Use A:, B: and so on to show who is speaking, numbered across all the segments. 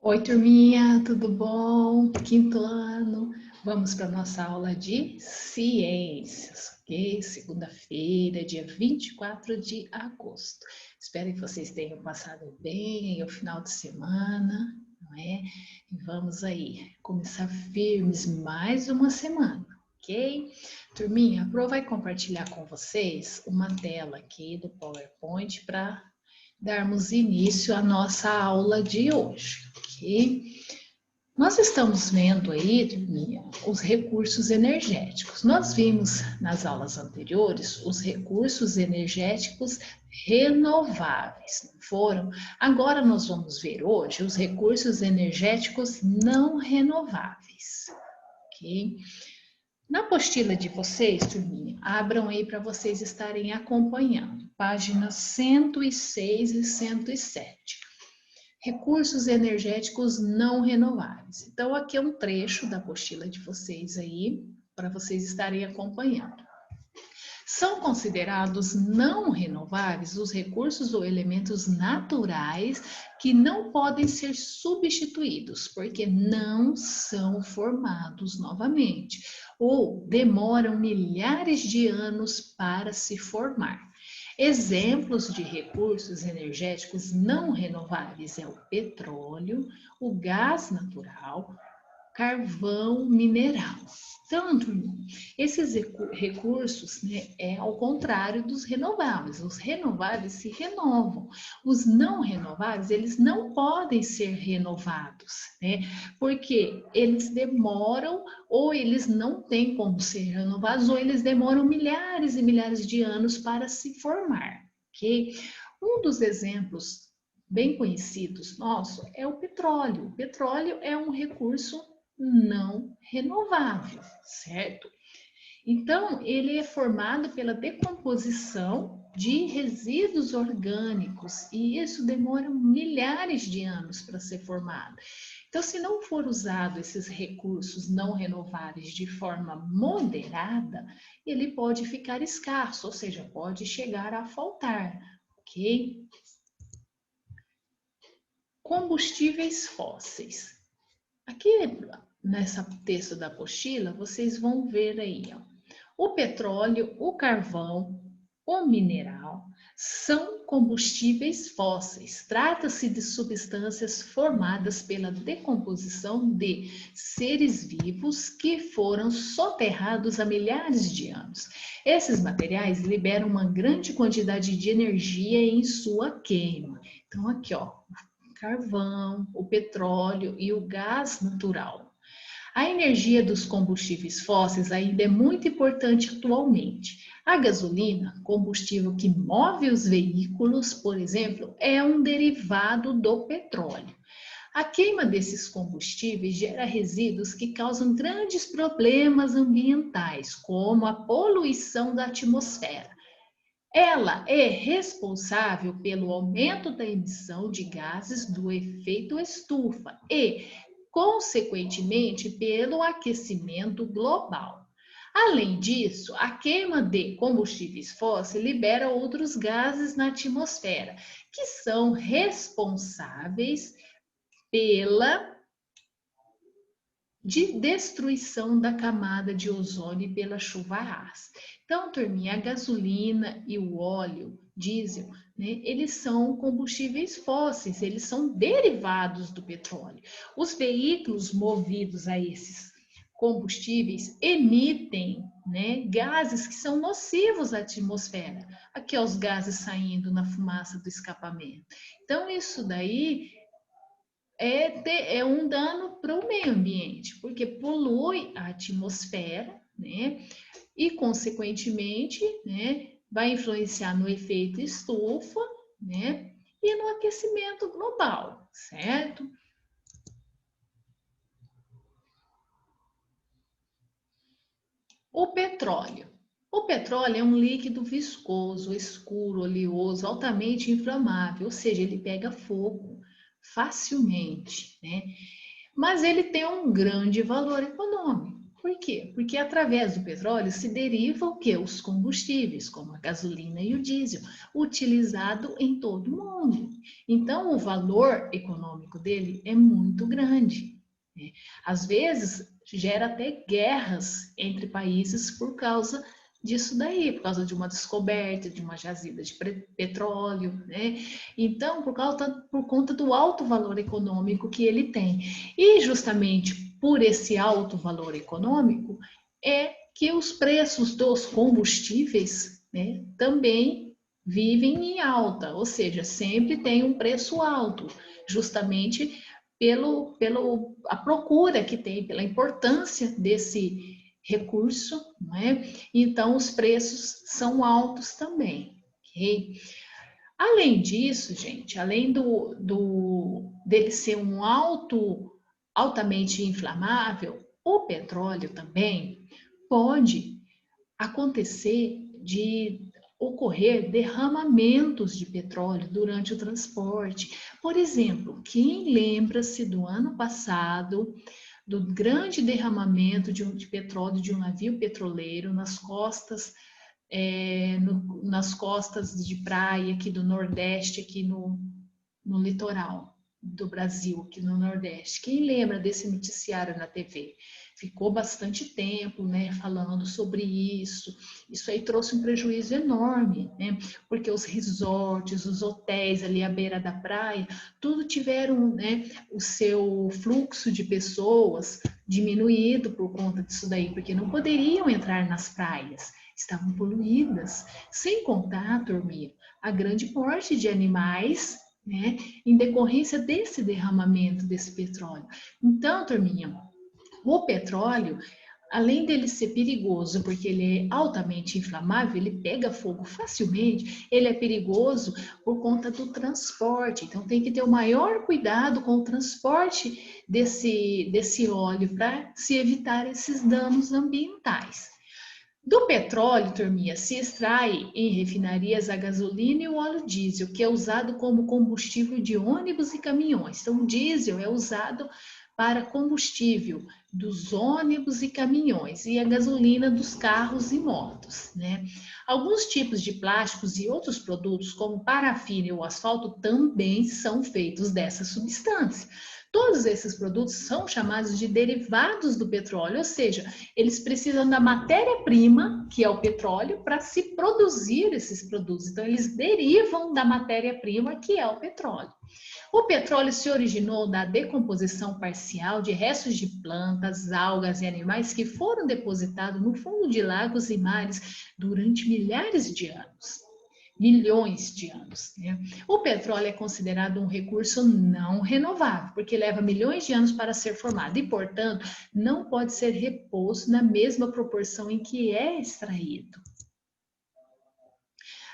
A: Oi, turminha, tudo bom? Quinto ano. Vamos para a nossa aula de ciências, ok? Segunda-feira, dia 24 de agosto. Espero que vocês tenham passado bem aí o final de semana, não é? E vamos aí começar firmes mais uma semana, ok? Turminha, a Pro vai compartilhar com vocês uma tela aqui do PowerPoint para darmos início à nossa aula de hoje, ok? Nós estamos vendo aí, turminha, os recursos energéticos. Nós vimos nas aulas anteriores os recursos energéticos renováveis, não foram? Agora nós vamos ver hoje os recursos energéticos não renováveis, ok? Na apostila de vocês, turminha, abram aí para vocês estarem acompanhando, páginas 106 e 107. Recursos energéticos não renováveis. Então, aqui é um trecho da apostila de vocês aí, para vocês estarem acompanhando. São considerados não renováveis os recursos ou elementos naturais que não podem ser substituídos, porque não são formados novamente, ou demoram milhares de anos para se formar. Exemplos de recursos energéticos não renováveis é o petróleo, o gás natural, carvão mineral. Então, esses recursos, né, é ao contrário dos renováveis. Os renováveis se renovam. Os não renováveis, eles não podem ser renovados, né? Porque eles demoram, ou eles não têm como ser renovados, ou eles demoram milhares e milhares de anos para se formar, ok? Um dos exemplos bem conhecidos nosso é o petróleo. O petróleo é um recurso não renovável, certo? Então, ele é formado pela decomposição de resíduos orgânicos e isso demora milhares de anos para ser formado. Então, se não for usado esses recursos não renováveis de forma moderada, ele pode ficar escasso, ou seja, pode chegar a faltar, ok? Combustíveis fósseis. Aqui nessa texto da apostila, vocês vão ver aí, ó, o petróleo, o carvão, o mineral são combustíveis fósseis. Trata-se de substâncias formadas pela decomposição de seres vivos que foram soterrados há milhares de anos. Esses materiais liberam uma grande quantidade de energia em sua queima. Então, aqui, ó, carvão, o petróleo e o gás natural. A energia dos combustíveis fósseis ainda é muito importante atualmente. A gasolina, combustível que move os veículos, por exemplo, é um derivado do petróleo. A queima desses combustíveis gera resíduos que causam grandes problemas ambientais, como a poluição da atmosfera. Ela é responsável pelo aumento da emissão de gases do efeito estufa e, consequentemente, pelo aquecimento global. Além disso, a queima de combustíveis fósseis libera outros gases na atmosfera, que são responsáveis pela destruição da camada de ozônio e pela chuva ácida. Então, turminha, a gasolina e o óleo diesel, né, eles são combustíveis fósseis, eles são derivados do petróleo. Os veículos movidos a esses combustíveis emitem, né, gases que são nocivos à atmosfera. Aqui, ó, os gases saindo na fumaça do escapamento. Então, isso daí é um dano para o meio ambiente, porque polui a atmosfera, né? E, consequentemente, né, vai influenciar no efeito estufa, né? E no aquecimento global, certo? O petróleo. O petróleo é um líquido viscoso, escuro, oleoso, altamente inflamável, ou seja, ele pega fogo facilmente, né? Mas ele tem um grande valor econômico. Por quê? Porque através do petróleo se deriva o quê? Os combustíveis, como a gasolina e o diesel, utilizado em todo o mundo. Então, o valor econômico dele é muito grande, né? Às vezes, gera até guerras entre países por causa disso daí, por causa de uma descoberta, de uma jazida de petróleo, né? Então, por conta do alto valor econômico que ele tem. E justamente por esse alto valor econômico é que os preços dos combustíveis, né, também vivem em alta, ou seja, sempre tem um preço alto, justamente pelo a procura que tem, pela importância desse recurso, não é? Então os preços são altos também, ok? Além disso, gente, além dele ser altamente inflamável, o petróleo também pode acontecer de ocorrer derramamentos de petróleo durante o transporte. Por exemplo, quem lembra-se do ano passado do grande derramamento de petróleo de um navio petroleiro nas costas de praia aqui do Nordeste, aqui no litoral do Brasil, aqui no Nordeste. Quem lembra desse noticiário na TV? Ficou bastante tempo, né, falando sobre isso. Isso aí trouxe um prejuízo enorme, né? Porque os resorts, os hotéis ali à beira da praia, tudo tiveram, né, o seu fluxo de pessoas diminuído por conta disso daí, porque não poderiam entrar nas praias, estavam poluídas. Sem contar, turminha, a grande morte de animais, né, em decorrência desse derramamento desse petróleo. Então, turminha, o petróleo, além dele ser perigoso, porque ele é altamente inflamável, ele pega fogo facilmente, ele é perigoso por conta do transporte. Então, tem que ter o maior cuidado com o transporte desse óleo para se evitar esses danos ambientais. Do petróleo, turminha, se extrai em refinarias a gasolina e o óleo diesel, que é usado como combustível de ônibus e caminhões. Então, o diesel é usado para combustível dos ônibus e caminhões e a gasolina dos carros e motos, né? Alguns tipos de plásticos e outros produtos, como parafina e o asfalto, também são feitos dessa substância. Todos esses produtos são chamados de derivados do petróleo, ou seja, eles precisam da matéria-prima, que é o petróleo, para se produzir esses produtos. Então, eles derivam da matéria-prima, que é o petróleo. O petróleo se originou da decomposição parcial de restos de plantas, algas e animais que foram depositados no fundo de lagos e mares durante milhares de anos. Milhões de anos, né? O petróleo é considerado um recurso não renovável, porque leva milhões de anos para ser formado e, portanto, não pode ser reposto na mesma proporção em que é extraído.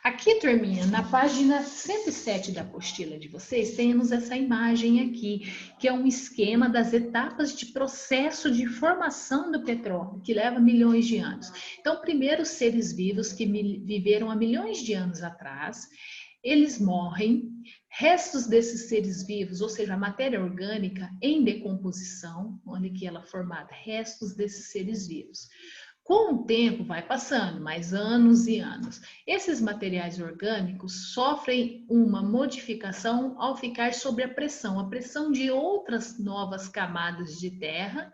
A: Aqui, turminha, na página 107 da apostila de vocês, temos essa imagem aqui, que é um esquema das etapas de processo de formação do petróleo, que leva milhões de anos. Então, primeiro, os seres vivos que viveram há milhões de anos atrás, eles morrem, restos desses seres vivos, ou seja, a matéria orgânica em decomposição, olha aqui ela formada, restos desses seres vivos. Com o tempo vai passando, mais anos e anos. Esses materiais orgânicos sofrem uma modificação ao ficar sob a pressão de outras novas camadas de terra.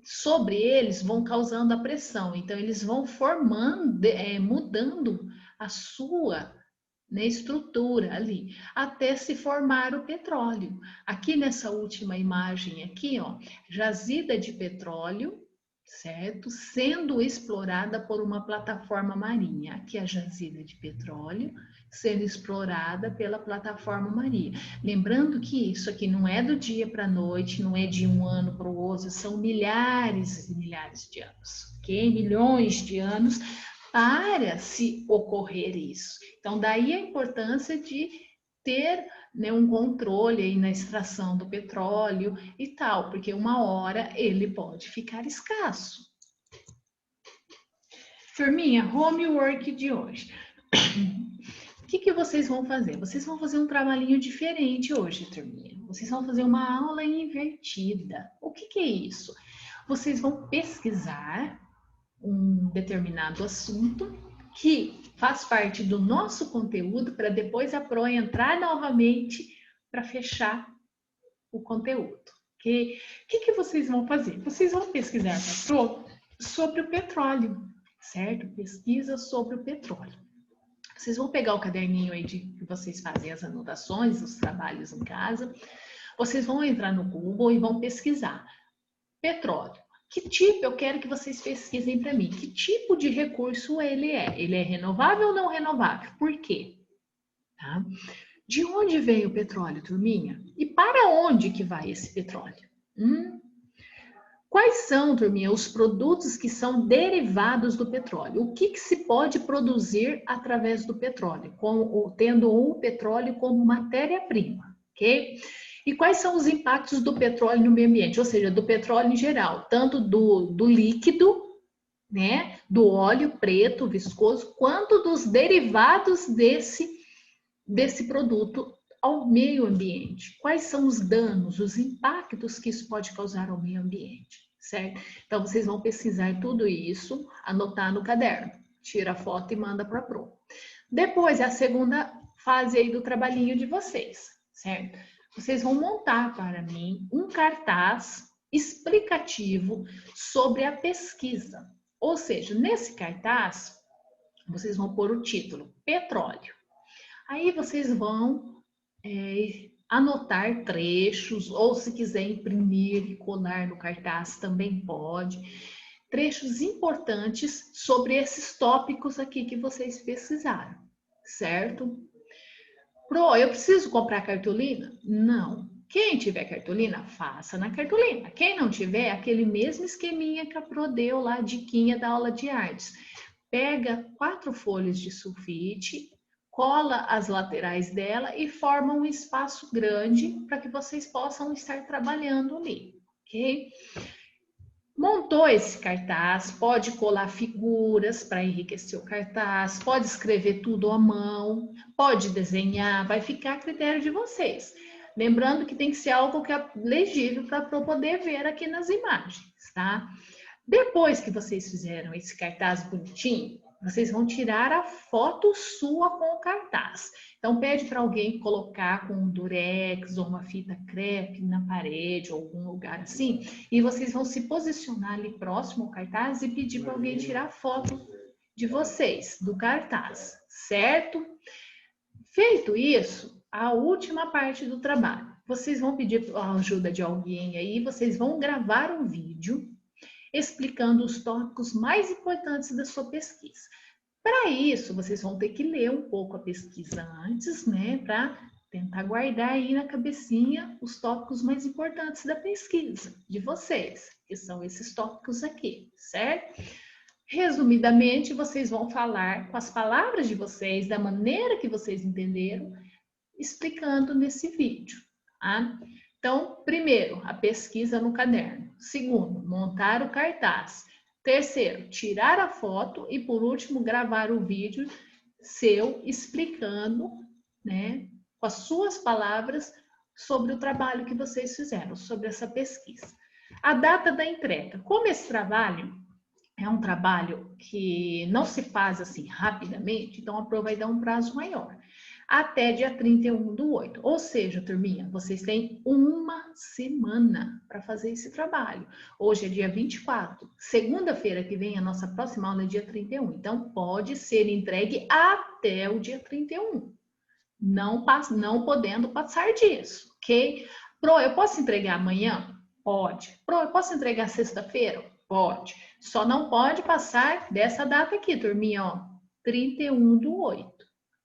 A: Sobre eles vão causando a pressão, então eles vão formando, mudando a sua, né, estrutura ali, até se formar o petróleo. Aqui nessa última imagem aqui, ó, jazida de petróleo, certo? Sendo explorada por uma plataforma marinha. Aqui a jazida de petróleo sendo explorada pela plataforma marinha. Lembrando que isso aqui não é do dia para a noite, não é de um ano para o outro, são milhares e milhares de anos, ok? Milhões de anos para se ocorrer isso. Então, daí a importância de ter, né, um controle aí na extração do petróleo e tal, porque uma hora ele pode ficar escasso. Turminha, homework de hoje. O que vocês vão fazer? Vocês vão fazer um trabalhinho diferente hoje, turminha. Vocês vão fazer uma aula invertida. O que é isso? vocês vão pesquisar um determinado assunto que faz parte do nosso conteúdo para depois a Pro entrar novamente para fechar o conteúdo. O que vocês vão fazer? Vocês vão pesquisar na Pro sobre o petróleo, certo? Pesquisa sobre o petróleo. Vocês vão pegar o caderninho aí que vocês fazem as anotações, os trabalhos em casa. Vocês vão entrar no Google e vão pesquisar petróleo. Que tipo, eu quero que vocês pesquisem para mim, que tipo de recurso ele é? Ele é renovável ou não renovável? Por quê? Tá? De onde vem o petróleo, turminha? E para onde que vai esse petróleo? Quais são, turminha, os produtos que são derivados do petróleo? O que se pode produzir através do petróleo, tendo o petróleo como matéria-prima, ok? E quais são os impactos do petróleo no meio ambiente? Ou seja, do petróleo em geral, tanto do líquido, né, do óleo preto, viscoso, quanto dos derivados desse produto ao meio ambiente. Quais são os danos, os impactos que isso pode causar ao meio ambiente, certo? Então, vocês vão pesquisar tudo isso, anotar no caderno, tira a foto e manda para a Pro. Depois, é a segunda fase aí do trabalhinho de vocês, certo? Vocês vão montar para mim um cartaz explicativo sobre a pesquisa. Ou seja, nesse cartaz, vocês vão pôr o título, petróleo. Aí vocês vão anotar trechos, ou se quiser imprimir e colar no cartaz, também pode. Trechos importantes sobre esses tópicos aqui que vocês pesquisaram, certo? Pro, eu preciso comprar cartolina? Não. Quem tiver cartolina, faça na cartolina. Quem não tiver, aquele mesmo esqueminha que a Pro deu lá, diquinha da aula de artes. Pega 4 folhas de sulfite, cola as laterais dela e forma um espaço grande para que vocês possam estar trabalhando ali, ok? Montou esse cartaz, pode colar figuras para enriquecer o cartaz, pode escrever tudo à mão, pode desenhar, vai ficar a critério de vocês. Lembrando que tem que ser algo que é legível para poder ver aqui nas imagens, tá? Depois que vocês fizeram esse cartaz bonitinho, vocês vão tirar a foto sua com o cartaz. Então, pede para alguém colocar com um durex ou uma fita crepe na parede ou algum lugar assim, e vocês vão se posicionar ali próximo ao cartaz e pedir para alguém tirar foto de vocês, do cartaz, certo? Feito isso, a última parte do trabalho. Vocês vão pedir a ajuda de alguém aí, vocês vão gravar um vídeo explicando os tópicos mais importantes da sua pesquisa. Para isso, vocês vão ter que ler um pouco a pesquisa antes, né, para tentar guardar aí na cabecinha os tópicos mais importantes da pesquisa de vocês, que são esses tópicos aqui, certo? Resumidamente, vocês vão falar com as palavras de vocês, da maneira que vocês entenderam, explicando nesse vídeo, tá? Então, primeiro, a pesquisa no caderno. Segundo, montar o cartaz. Terceiro, tirar a foto. E por último, gravar o vídeo seu explicando, né, com as suas palavras sobre o trabalho que vocês fizeram, sobre essa pesquisa. A data da entrega. Como esse trabalho é um trabalho que não se faz assim rapidamente, então a Pro vai dar um prazo maior. Até dia 31/8. Ou seja, turminha, vocês têm uma semana para fazer esse trabalho. Hoje é dia 24. Segunda-feira que vem, a nossa próxima aula é dia 31. Então, pode ser entregue até o dia 31. Não podendo passar disso, ok? Pro, eu posso entregar amanhã? Pode. Pro, eu posso entregar sexta-feira? Pode. Só não pode passar dessa data aqui, turminha, ó, 31/8.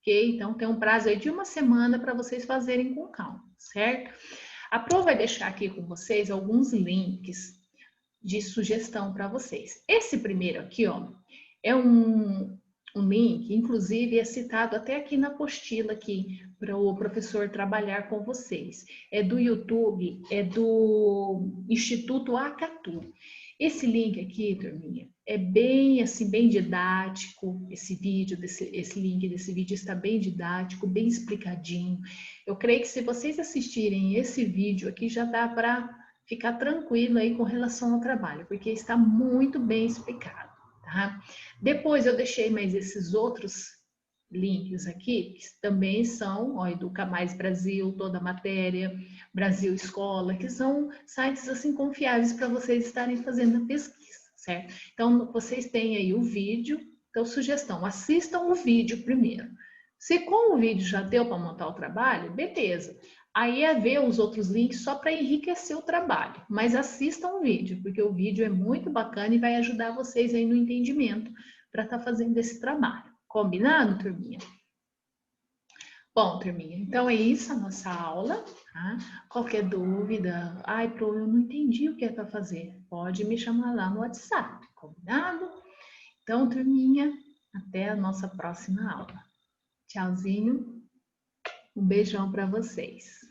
A: Ok? Então, tem um prazo aí de uma semana para vocês fazerem com calma, certo? A Pro vai deixar aqui com vocês alguns links de sugestão para vocês. Esse primeiro aqui, ó, é um link, inclusive é citado até aqui na apostila aqui, para o professor trabalhar com vocês. É do YouTube, é do Instituto Acatu. Esse link aqui, turminha, é bem assim, bem didático. Esse link desse vídeo está bem didático, bem explicadinho. Eu creio que se vocês assistirem esse vídeo aqui, já dá para ficar tranquilo aí com relação ao trabalho, porque está muito bem explicado, tá? Depois eu deixei mais esses outros links aqui, que também são, ó, Educa Mais Brasil, toda a matéria, Brasil Escola, que são sites assim confiáveis para vocês estarem fazendo a pesquisa, certo? Então, vocês têm aí o vídeo, então sugestão, assistam o vídeo primeiro. Se com o vídeo já deu para montar o trabalho, beleza. Aí é ver os outros links só para enriquecer o trabalho, mas assistam o vídeo, porque o vídeo é muito bacana e vai ajudar vocês aí no entendimento para estar fazendo esse trabalho. Combinado, turminha? Bom, turminha, então é isso a nossa aula, tá? Qualquer dúvida, ai, Pro, eu não entendi o que é para fazer, pode me chamar lá no WhatsApp, combinado? Então, turminha, até a nossa próxima aula. Tchauzinho, um beijão para vocês.